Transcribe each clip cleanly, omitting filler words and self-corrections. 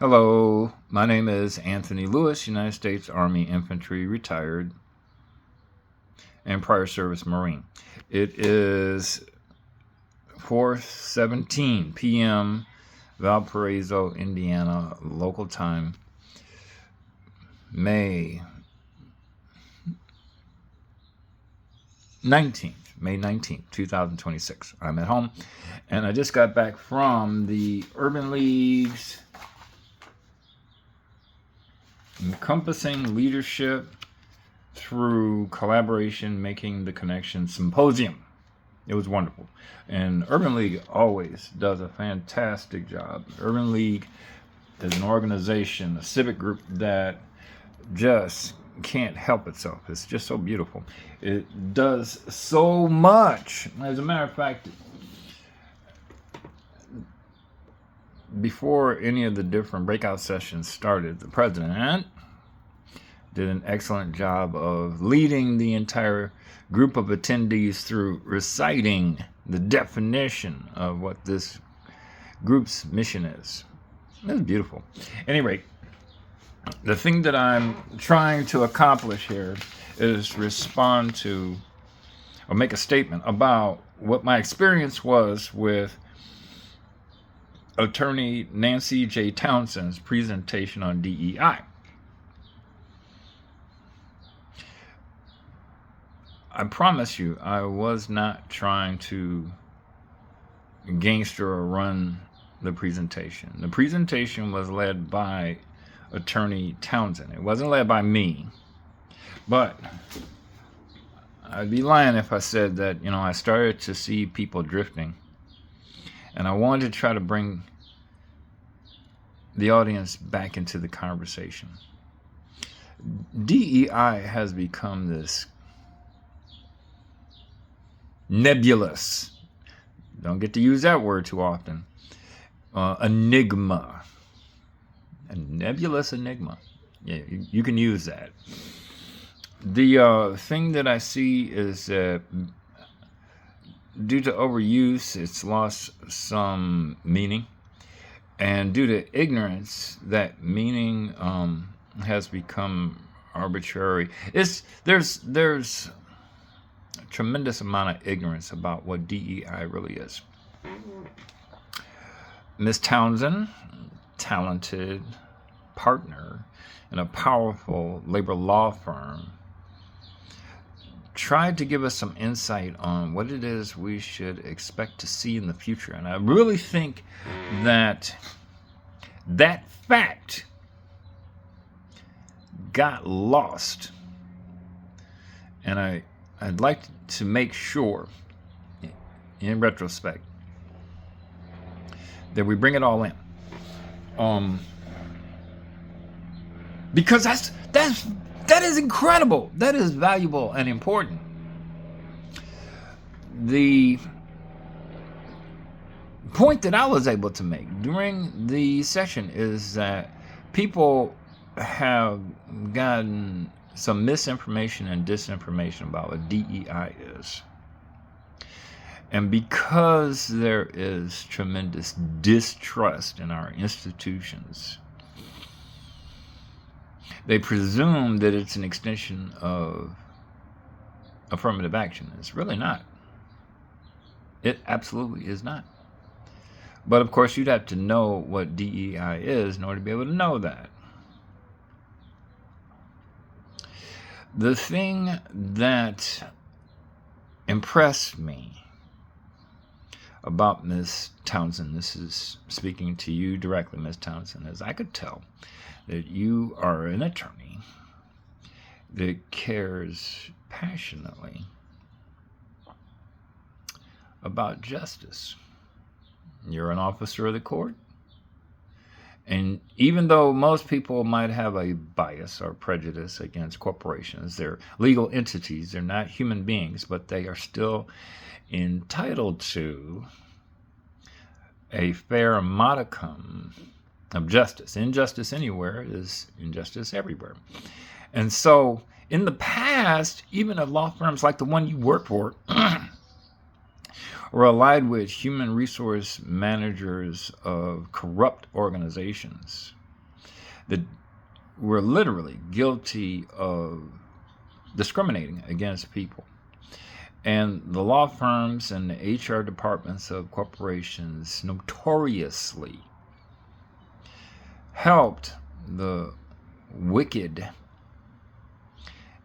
Hello, my name is Anthony Lewis, United States Army Infantry, retired, and prior service Marine. It is 4:17 p.m. Valparaiso, Indiana, local time, May 19th, 2026. I'm at home, and I just got back from the Urban League's Encompassing Leadership Through Collaboration, Making the Connection Symposium. It was wonderful. And Urban League always does a fantastic job. Urban League is an organization, a civic group that just can't help itself. It's just so beautiful. It does so much. As a matter of fact, before any of the different breakout sessions started, the president did an excellent job of leading the entire group of attendees through reciting the definition of what this group's mission is. It was beautiful. At any rate, the thing that I'm trying to accomplish here is respond to or make a statement about what my experience was with Attorney Nancy J. Townsend's presentation on DEI. I promise you, I was not trying to gangster or run the presentation. The presentation was led by Attorney Townsend. It wasn't led by me. But I'd be lying if I said that, I started to see people drifting. And I wanted to try to bring the audience back into the conversation. DEI has become this nebulous, don't get to use that word too often, enigma. A nebulous enigma. Yeah, you can use that. The thing that I see is that due to overuse, it's lost some meaning. And due to ignorance, that meaning has become arbitrary. There's a tremendous amount of ignorance about what DEI really is. Ms. Townsend, talented partner in a powerful labor law firm, tried to give us some insight on what it is we should expect to see in the future. And I really think that fact got lost. And I'd like to make sure, in retrospect, that we bring it all in. Because that is incredible. That is valuable and important. The point that I was able to make during the session is that people have gotten some misinformation and disinformation about what DEI is. And because there is tremendous distrust in our institutions, they presume that it's an extension of affirmative action. It's really not. It absolutely is not. But of course, you'd have to know what DEI is in order to be able to know that. The thing that impressed me about Ms. Townsend, this is speaking to you directly, Ms. Townsend, as I could tell that you are an attorney that cares passionately about justice. You're an officer of the court. And even though most people might have a bias or prejudice against corporations, they're legal entities, they're not human beings, but they are still entitled to a fair modicum of justice. Injustice anywhere is injustice everywhere. And so in the past, even at law firms like the one you work for, or allied with human resource managers of corrupt organizations, that were literally guilty of discriminating against people. And the law firms and the HR departments of corporations notoriously helped the wicked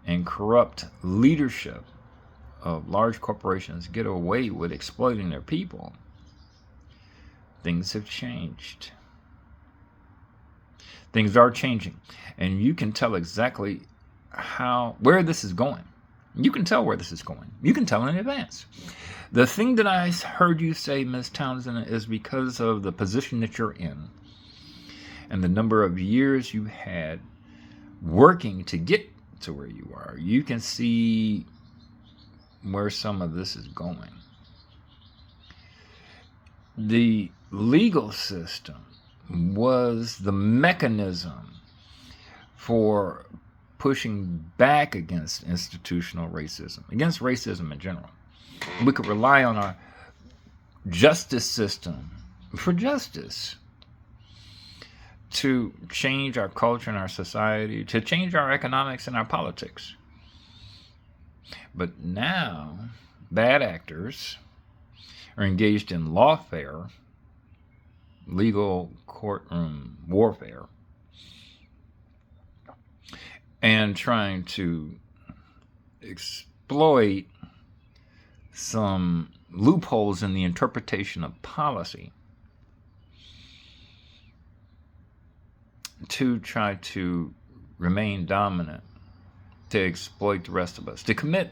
and corrupt leadership of large corporations get away with exploiting their people. Things have changed. Things are changing. And you can tell exactly where this is going. You can tell where this is going. You can tell in advance. The thing that I heard you say, Ms. Townsend, is because of the position that you're in and the number of years you had working to get to where you are, you can see where some of this is going. The legal system was the mechanism for pushing back against institutional racism, against racism in general. We could rely on our justice system for justice to change our culture and our society, to change our economics and our politics. But now, bad actors are engaged in lawfare, legal courtroom warfare, and trying to exploit some loopholes in the interpretation of policy to try to remain dominant, to exploit the rest of us, to commit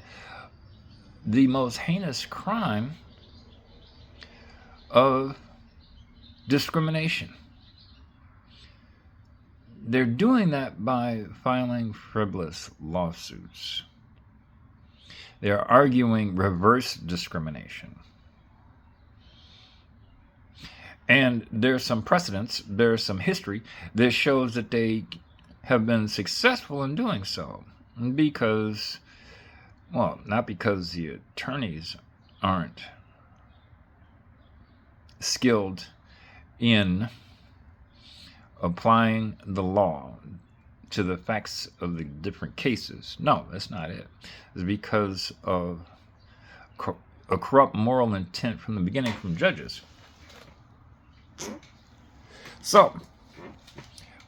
the most heinous crime of discrimination. They're doing that by filing frivolous lawsuits. They're arguing reverse discrimination. And there's some precedents, there's some history that shows that they have been successful in doing so. Because, well, not because the attorneys aren't skilled in applying the law to the facts of the different cases. No, that's not it. It's because of a corrupt moral intent from the beginning from judges. So,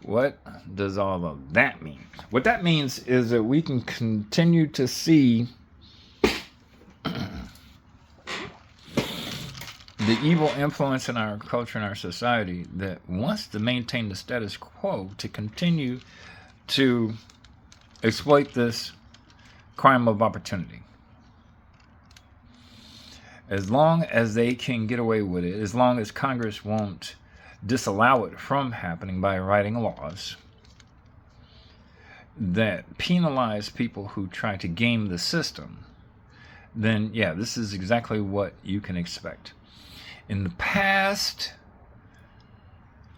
what does all of that mean? What that means is that we can continue to see the evil influence in our culture and our society that wants to maintain the status quo, to continue to exploit this crime of opportunity. As long as they can get away with it, as long as Congress won't disallow it from happening by writing laws that penalize people who try to game the system, then yeah, this is exactly what you can expect. In the past,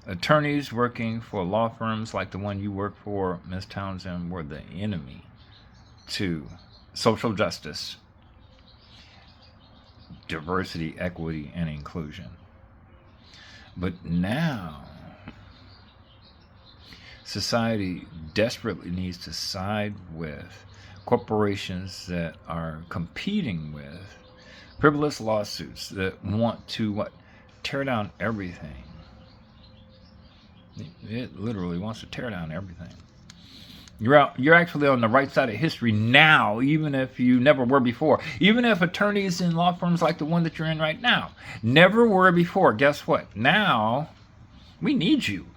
attorneys working for law firms like the one you work for, Ms. Townsend, were the enemy to social justice, diversity, equity, and inclusion. But now, society desperately needs to side with corporations that are competing with frivolous lawsuits that want to tear down everything. It literally wants to tear down everything. You're actually on the right side of history now, even if you never were before. Even if attorneys in law firms like the one that you're in right now never were before, guess what? Now, we need you.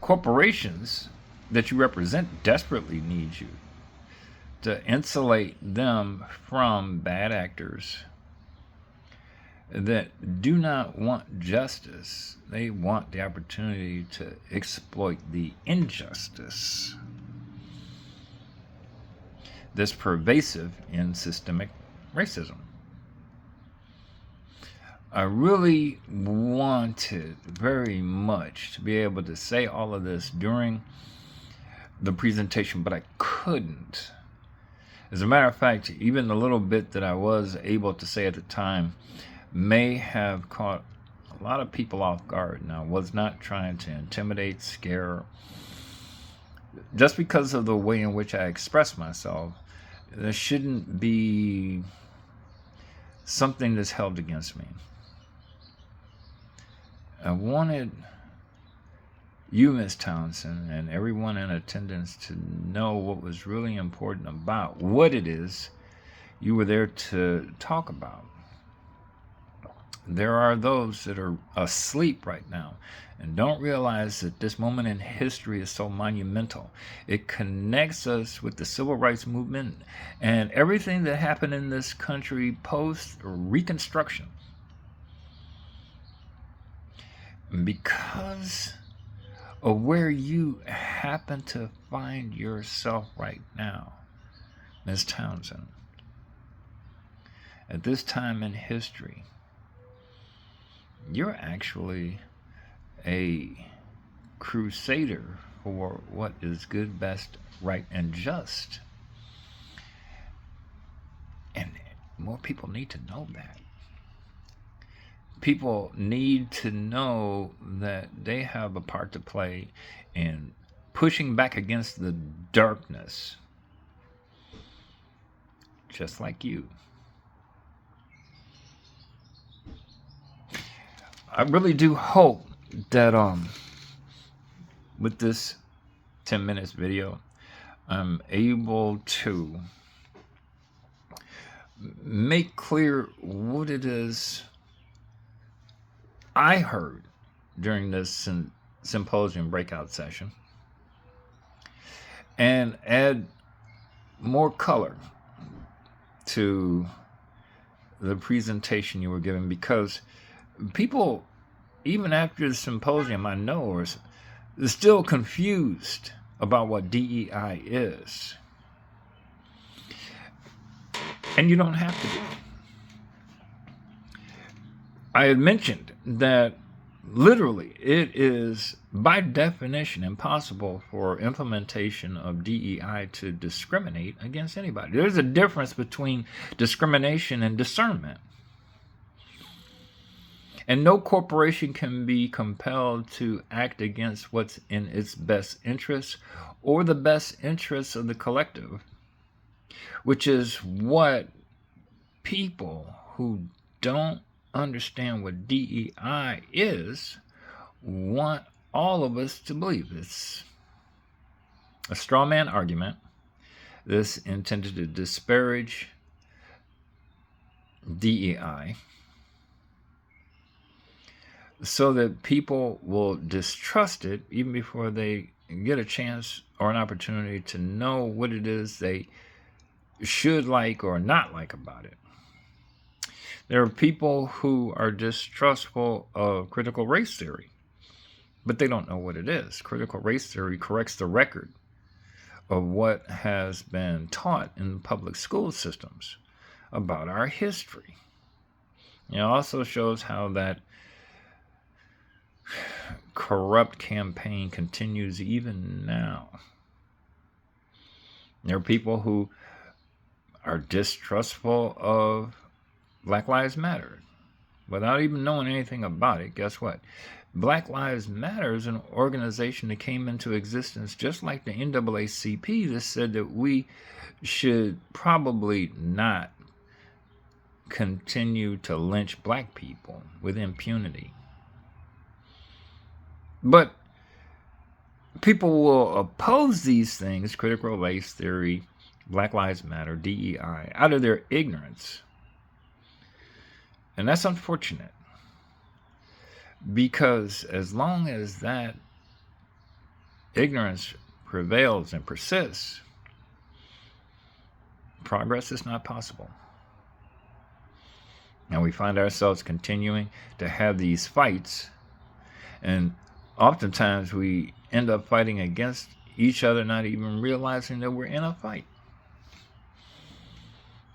Corporations that you represent desperately need you to insulate them from bad actors that do not want justice. They want the opportunity to exploit the injustice that's pervasive in systemic racism. I really wanted very much to be able to say all of this during the presentation, but I couldn't. As a matter of fact, even the little bit that I was able to say at the time may have caught a lot of people off guard. Now, I was not trying to intimidate, scare. Just because of the way in which I express myself, there shouldn't be something that's held against me. I wanted you, Miss Townsend, and everyone in attendance to know what was really important about what it is you were there to talk about. There are those that are asleep right now and don't realize that this moment in history is so monumental. It connects us with the civil rights movement and everything that happened in this country post Reconstruction. Because of where you happen to find yourself right now, Ms. Townsend, at this time in history, you're actually a crusader for what is good, best, right, and just. And more people need to know that. People need to know that they have a part to play in pushing back against the darkness, just like you. I really do hope that with this 10 minutes video, I'm able to make clear what it is I heard during this symposium breakout session and add more color to the presentation you were giving, because people, even after the symposium, I know, are still confused about what DEI is. And you don't have to be. I had mentioned that literally it is by definition impossible for implementation of DEI to discriminate against anybody. There's a difference between discrimination and discernment. And no corporation can be compelled to act against what's in its best interests or the best interests of the collective, which is what people who don't understand what DEI is want all of us to believe. It's a straw man argument that's intended to disparage DEI so that people will distrust it even before they get a chance or an opportunity to know what it is they should like or not like about it. There are people who are distrustful of critical race theory, but they don't know what it is. Critical race theory corrects the record of what has been taught in public school systems about our history. It also shows how that corrupt campaign continues even now. There are people who are distrustful of Black Lives Matter without even knowing anything about it. Guess what? Black Lives Matter is an organization that came into existence just like the NAACP that said that we should probably not continue to lynch black people with impunity. But people will oppose these things, critical race theory, Black Lives Matter, DEI, out of their ignorance. And that's unfortunate, because as long as that ignorance prevails and persists, progress is not possible. And we find ourselves continuing to have these fights, and oftentimes we end up fighting against each other, not even realizing that we're in a fight.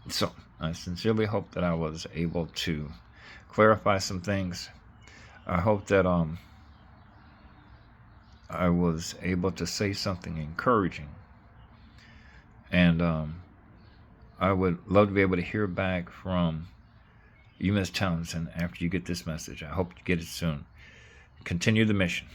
So I sincerely hope that I was able to clarify some things. I hope that I was able to say something encouraging. And I would love to be able to hear back from You, Miss Townsend, after you get this message, I hope you get it soon. Continue the mission.